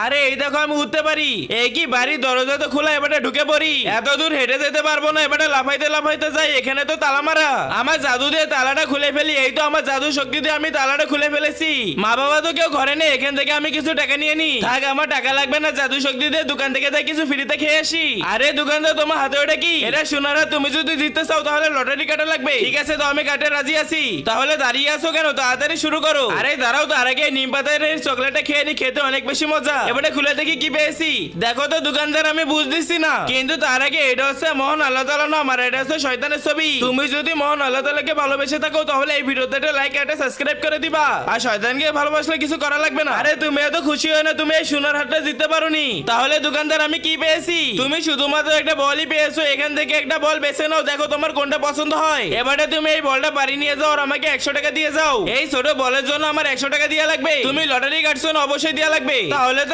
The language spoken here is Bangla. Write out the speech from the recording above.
আরে এই দেখো আমি উঠতে পারি। এই কি বাড়ি দরজা তো খোলা, এবারে ঢুকে পড়ি। এত দূর হেঁটে যেতে পারবো না, এবারে লাফাইতে লাফাইতে যাই। এখানে তো তালা মারা, আমার জাদু দিয়ে তালাটা খুলে ফেলি। এই তো আমার জাদু শক্তি দিয়ে আমি তালাটা খুলে ফেলেছি। মা বাবা তো কেউ ঘরে নেই, এখান থেকে আমি কিছু টাকা নিয়ে নি। থাক, আমার টাকা লাগবে না, জাদু শক্তি দিয়ে দোকান থেকে যাই কিছু ফ্রিতে খেয়ে আসি। আরে দোকানদার, তোমার হাতে ওটা কি? এটা সোনারা, তুমি যদি জিততে চাও তাহলে লটারি কাটা লাগবে। ঠিক আছে, তো আমি কাটে রাজি আছি। তাহলে দাঁড়িয়ে আছো কেন, তাড়াতাড়ি শুরু করো। আরে দাঁড়াও, তার আগে নিম পাতার এই চকলেটটা খেয়ে নি, খেতে অনেক বেশি মজা। এবারে খুলে দেখি কি পেয়েছি। দেখো তো দোকানদার, আমি বুঝতেছি না, কিন্তু তার আগে এটা হচ্ছে মহান আল্লাহ তাআলা না, আমার এটা হচ্ছে শয়তানের ছবি। তুমি যদি মহান আল্লাহ তাআলাকে ভালোবেসে থাকো তাহলে এই ভিডিওতে একটা লাইক আর সাবস্ক্রাইব করে দিবা। আর শয়তানকে ভালোবাসলে কিছু করা লাগবে না। আরে তুমি এত খুশি হয় না, তুমি এই সোনার হাটটা জিততে পারোনি। তাহলে দোকানদার, আমি কি পেয়েছি? তুমি শুধুমাত্র একটা বলই পেয়েছো। এখান থেকে একটা বল বেছে নাও, দেখো তোমার কোনটা পছন্দ হয়। এবারে তুমি এই বলটা বাড়ি নিয়ে যাও আর আমাকে 100 টাকা দিয়ে যাও। এই ছোট বলের জন্য আমার 100 টাকা দেওয়া লাগবে। তুমি লটারি কাটছো না, অবশ্যই দেওয়া লাগবে। তাহলে তো